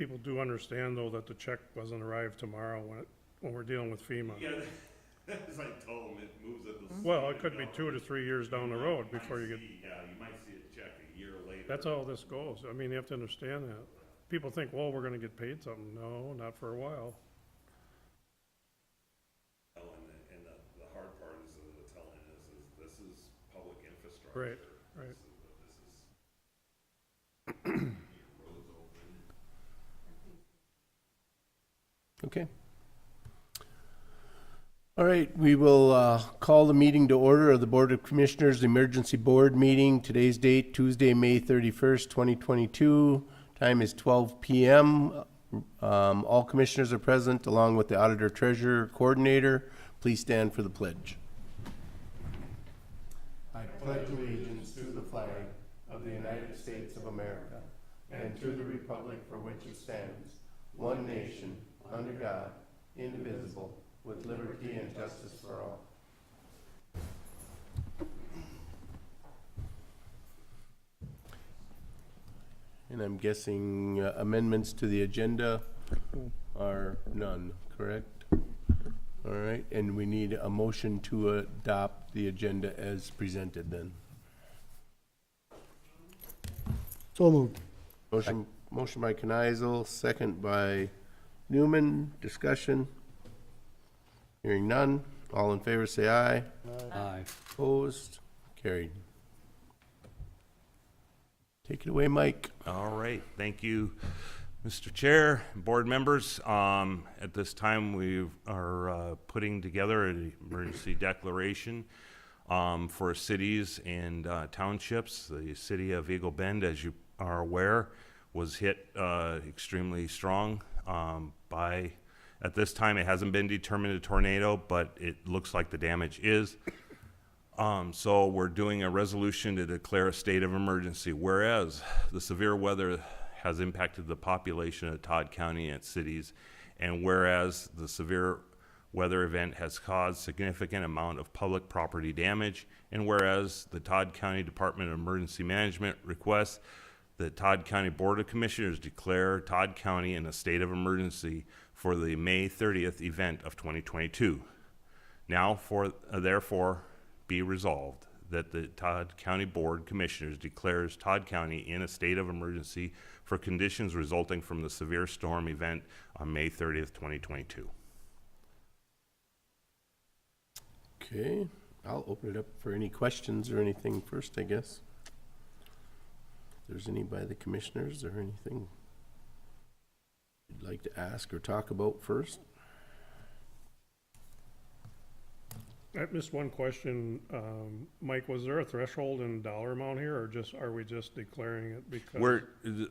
people do understand though that the check doesn't arrive tomorrow when we're dealing with FEMA. Yeah, as I told them, it moves at the speed. Well, it could be 2 to 3 years down the road before you get. Yeah, you might see a check a year later. That's how this goes. I mean, you have to understand that. People think, well, we're gonna get paid something. No, not for a while. And the hard part is the telling is this is public infrastructure. Right, right. This is roads open. Okay. All right, we will call the meeting to order of the Board of Commissioners Emergency Board meeting. Today's date, Tuesday, May 31st, 2022. Time is 12 p.m. All commissioners are present along with the Auditor Treasurer Coordinator. Please stand for the pledge. I pledge allegiance to the flag of the United States of America and to the republic for which it stands, one nation, under God, indivisible, with liberty and justice for all. And I'm guessing amendments to the agenda are none, correct? All right, and we need a motion to adopt the agenda as presented then. So moved. Motion by Kneisel, second by Newman. Discussion. Hearing none. All in favor say aye. Aye. Opposed? Carried. Take it away, Mike. All right, thank you, Mr. Chair, board members. At this time, we are putting together an emergency declaration for cities and townships. The city of Eagle Bend, as you are aware, was hit extremely strong by, at this time, it hasn't been determined a tornado, but it looks like the damage is. So we're doing a resolution to declare a state of emergency, whereas the severe weather has impacted the population of Todd County and its cities, and whereas the severe weather event has caused significant amount of public property damage, and whereas the Todd County Department of Emergency Management requests the Todd County Board of Commissioners declare Todd County in a state of emergency for the May 30th event of 2022. Now, therefore, be resolved that the Todd County Board of Commissioners declares Todd County in a state of emergency for conditions resulting from the severe storm event on May 30th, 2022. Okay, I'll open it up for any questions or anything first, I guess. If there's any by the commissioners or anything you'd like to ask or talk about first. I missed one question. Mike, was there a threshold in dollar amount here, or are we just declaring it because?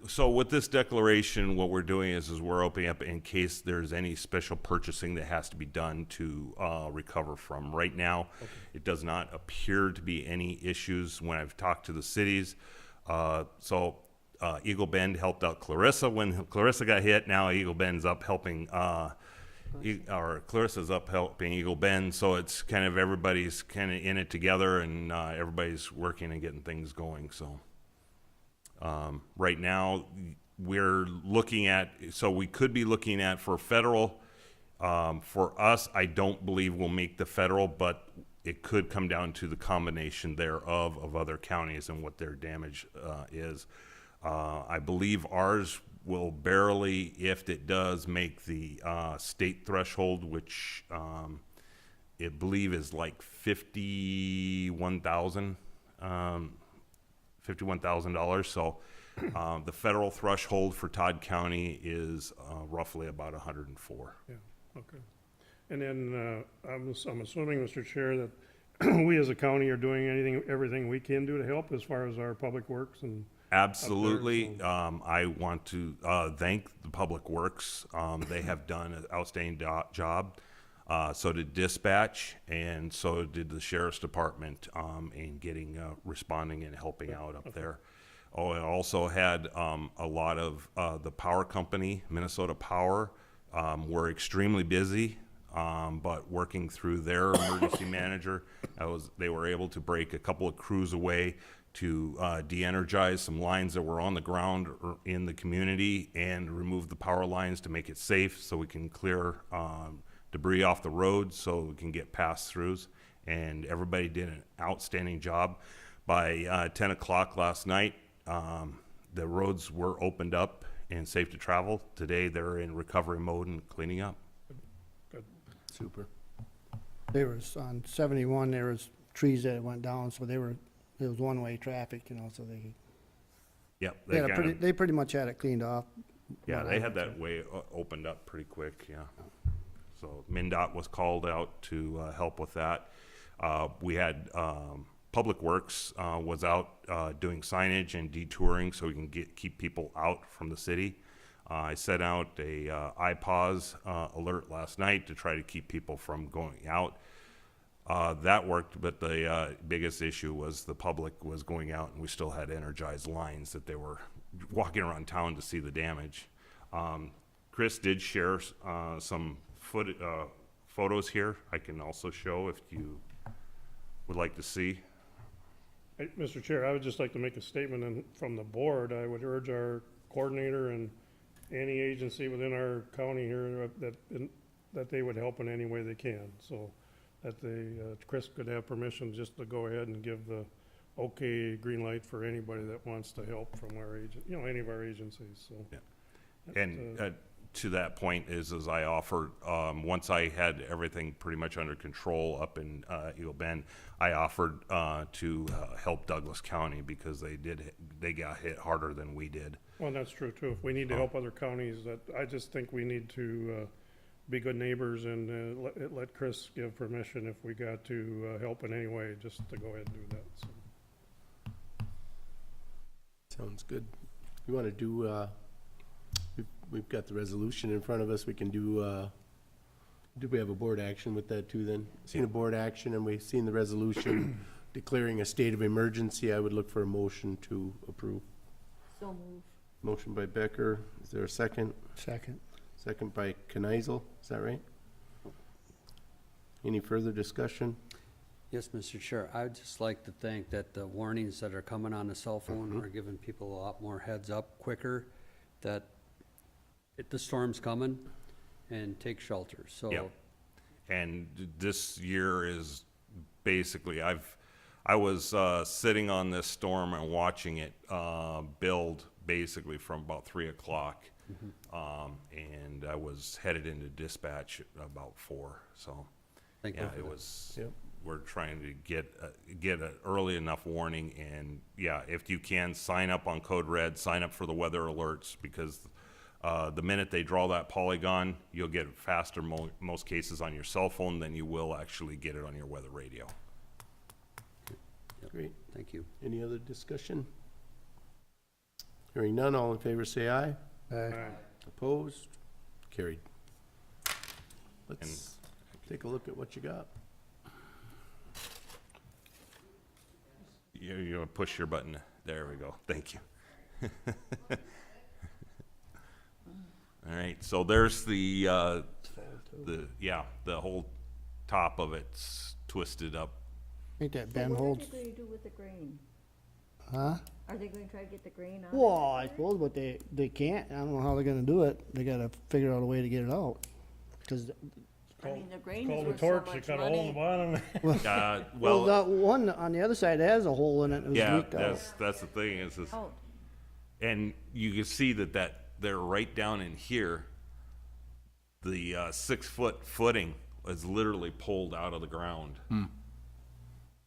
So with this declaration, what we're doing is we're opening up in case there's any special purchasing that has to be done to recover from. Right now, It does not appear to be any issues when I've talked to the cities. Eagle Bend helped out Clarissa when Clarissa got hit. Now Eagle Bend's up helping Clarissa's up helping Eagle Bend, so it's kind of everybody's kind of in it together, and everybody's working and getting things going. So right now we're looking at, so we could be looking at for federal. For us, I don't believe we'll make the federal, but it could come down to the combination thereof of other counties and what their damage is. I believe ours will barely, if it does, make the state threshold, which I believe is like $51,000. So the federal threshold for Todd County is roughly about 104. Yeah, okay. And then I'm assuming, Mr. Chair, that we as a county are doing everything we can do to help as far as our public works and. Absolutely. I want to thank the Public Works. They have done an outstanding job. So did dispatch, and so did the Sheriff's Department in getting responding and helping out up there. Oh, I also had a lot of the power company, Minnesota Power, were extremely busy, but working through their emergency manager, they were able to break a couple of crews away to de-energize some lines that were on the ground or in the community and remove the power lines to make it safe so we can clear debris off the road so we can get pass-throughs. And everybody did an outstanding job. By 10 o'clock last night, the roads were opened up and safe to travel. Today, they're in recovery mode and cleaning up. Super. There was, on 71, there was trees that went down, so it was one-way traffic, you know, so Yep. they pretty much had it cleaned off. Yeah, they had that way opened up pretty quick, yeah. So MnDOT was called out to help with that. We had Public Works was out doing signage and detouring so we can keep people out from the city. I sent out a iPause alert last night to try to keep people from going out. That worked, but the biggest issue was the public was going out and we still had energized lines that they were walking around town to see the damage. Chris did share some photos here. I can also show if you would like to see. Hey, Mr. Chair, I would just like to make a statement from the board. I would urge our coordinator and any agency within our county here that they would help in any way they can. So that Chris could have permission just to go ahead and give the okay green light for anybody that wants to help from our any of our agencies, so. Yeah. And to that point is, as I offered, once I had everything pretty much under control up in Eagle Bend, I offered to help Douglas County because they got hit harder than we did. Well, that's true too. If we need to help other counties, I just think we need to be good neighbors and let Chris give permission if we got to help in any way, just to go ahead and do that, so. Sounds good. You want to do, we've got the resolution in front of us. We can do we have a board action with that too then? Seen a board action and we've seen the resolution declaring a state of emergency. I would look for a motion to approve. So move. Motion by Becker. Is there a second? Second. Second by Kneisel. Is that right? Any further discussion? Yes, Mr. Chair, I would just like to think that the warnings that are coming on the cell phone are giving people a lot more heads up quicker, that the storm's coming and take shelter, so. Yep. And this year is basically, I was sitting on this storm and watching it build basically from about 3 o'clock. And I was headed into dispatch about 4, so. Thank you Yeah, for it that. was, Yep. we're trying to get an early enough warning, and yeah, if you can, sign up on Code Red, sign up for the weather alerts, because the minute they draw that polygon, you'll get it faster most cases on your cell phone than you will actually get it on your weather radio. Great. Thank you. Any other discussion? Hearing none, all in favor say aye. Opposed? Carried. Let's take a look at what you got. You push your button. There we go. Thank you. All right, so there's the whole top of it's twisted up. Ain't that So Ben what holds? are they gonna do with the grain? Huh? Are they gonna try to get the grain out? Well, I suppose, but they can't. I don't know how they're gonna do it. They gotta figure out a way to get it out. Cause, I mean, the grain Call is the worth so torch, you much cut a hole in the money. bottom. well, that one on the other side has a hole in it. It was Yeah, leaked out. that's the thing is, Oh, and you can see that they're right down in here. The 6-foot footing was literally pulled out of the ground.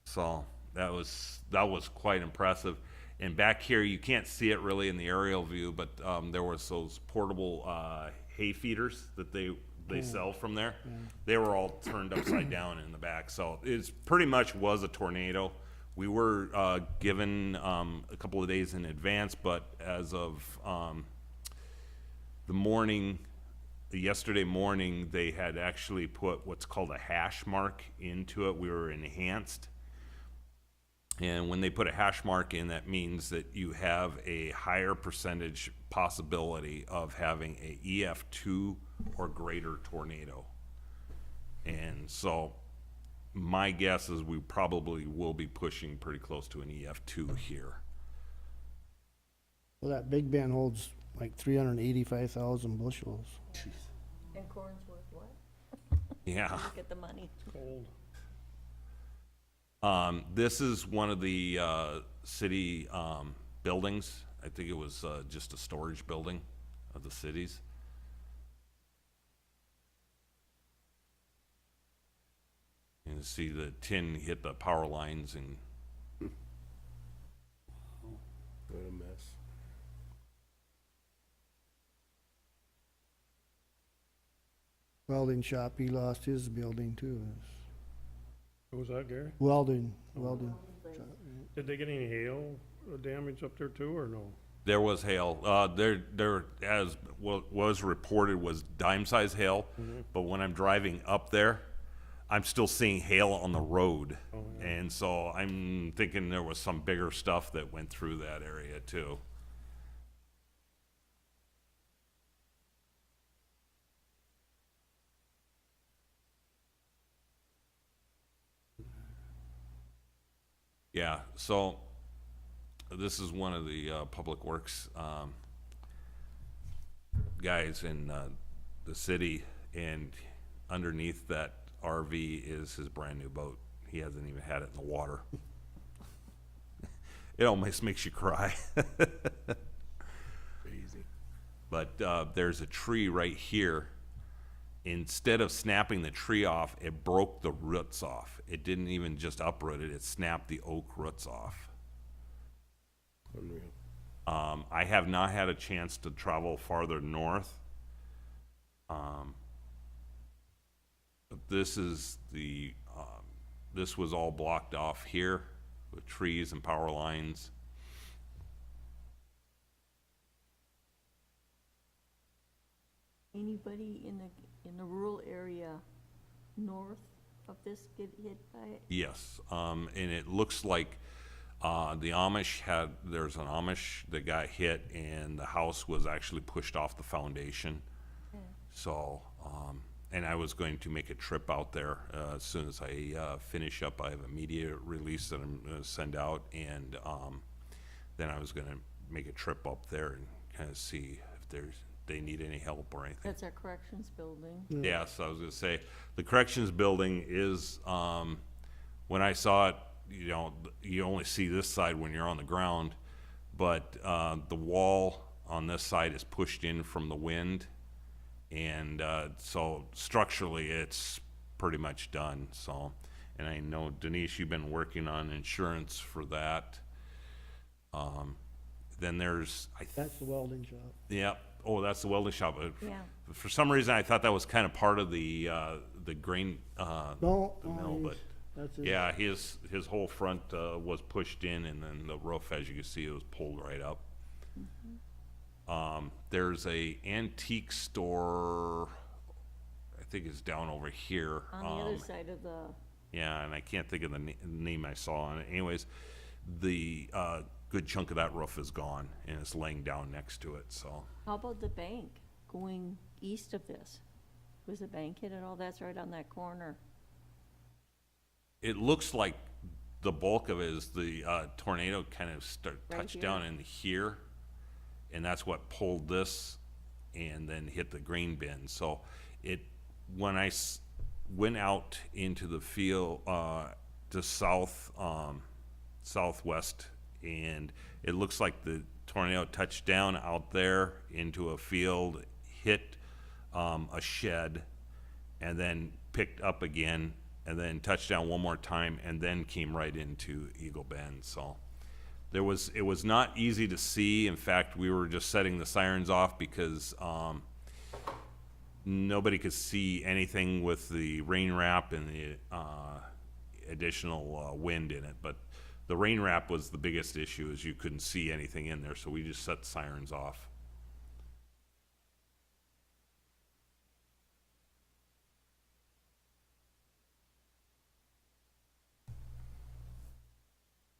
So that was quite impressive. And back here, you can't see it really in the aerial view, but there was those portable hay feeders that they sell from there. They were all turned upside down in the back. So it's pretty much was a tornado. We were given a couple of days in advance, but as of yesterday morning, they had actually put what's called a hash mark into it. We were enhanced. And when they put a hash mark in, that means that you have a higher percentage possibility of having a EF2 or greater tornado. And so my guess is we probably will be pushing pretty close to an EF2 here. Well, that Big Bend holds like 385,000 bushels. And corn's worth what? Yeah. Look at the money. Cold. This is one of the city buildings. I think it was just a storage building of the cities. You see the tin hit the power lines and What a mess. Welding shop, he lost his building too. Who was that, Gary? Welding. Did they get any hail damage up there too, or no? there was hail. There as what was reported was dime-size hail, but when I'm driving up there, I'm still seeing hail on the road. And so I'm thinking there was some bigger stuff that went through that area too. Yeah, so this is one of the Public Works guys in the city, and underneath that RV is his brand new boat. He hasn't even had it in the water. It almost makes you cry. Crazy. But there's a tree right here. Instead of snapping the tree off, it broke the roots off. It didn't even just uproot it, it snapped the oak roots off. Unreal. I have not had a chance to travel farther north. But this is the, this was all blocked off here with trees and power lines. Anybody in the rural area north of this get hit by it? Yes, and it looks like the Amish had, there's an Amish that got hit and the house was actually pushed off the foundation. Yeah. So, and I was going to make a trip out there as soon as I finish up. I have a media release that I'm going to send out, and then I was going to make a trip up there and kind of see if they need any help or anything. That's our corrections building. Yes, I was gonna say, the corrections building is, when I saw it, you know, you only see this side when you're on the ground, but, the wall on this side is pushed in from the wind, and, so structurally, it's pretty much done, so. And I know Denise, you've been working on insurance for that. Then there's, That's the welding shop. yeah, oh, that's the welding shop. Yeah. For some reason, I thought that was kind of part of the grain, No, the mill, but, that's it. yeah, his whole front, was pushed in, and then the roof, as you can see, it was pulled right up. There's a antique store, I think it's down over here. On the other side of the, Yeah, and I can't think of the name I saw on it. Anyways, the, good chunk of that roof is gone, and it's laying down next to it, so. how about the bank going east of this? Was the bank hit at all? That's right on that corner. It looks like the bulk of it is the tornado kind of Right touched here. down in here, and that's what pulled this and then hit the grain bin. So it, when I went out into the field to southwest, and it looks like the tornado touched down out there into a field, hit a shed, and then picked up again, and then touched down one more time, and then came right into Eagle Bend. So it was not easy to see. In fact, we were just setting the sirens off because nobody could see anything with the rain wrap and the additional wind in it. But the rain wrap was the biggest issue, is you couldn't see anything in there, so we just set the sirens off.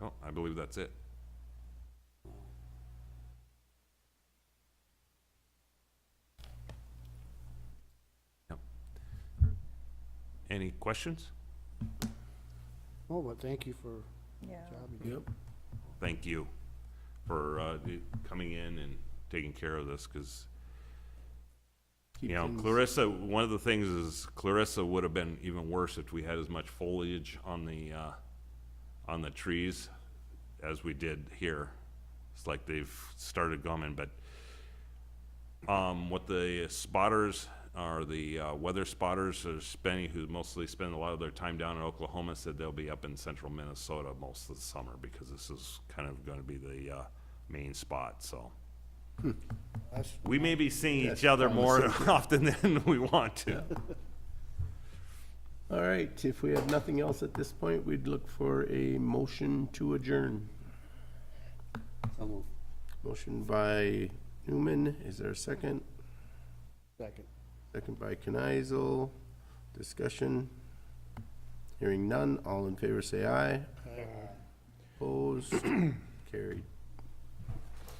Oh, I believe that's it. Yep. Any questions? Oh, but thank you for Yeah. the job you did. Yep. Thank you for coming in and taking care of this, because, Keep you know, things- Clarissa, one of the things is Clarissa would have been even worse if we had as much foliage on the trees as we did here. It's like they've started coming, but what the spotters, or the weather spotters are spending, who mostly spend a lot of their time down in Oklahoma, said they'll be up in central Minnesota most of the summer, because this is kind of gonna be the main spot, so. That's, We may be seeing That's each other more promising. often than we want to. All right, if we have nothing else at this point, we'd look for a motion to adjourn. So moved. Motion by Newman, is there a second? second. Second by Kneisel. Discussion. Hearing none, all in favor say aye. Opposed, carried.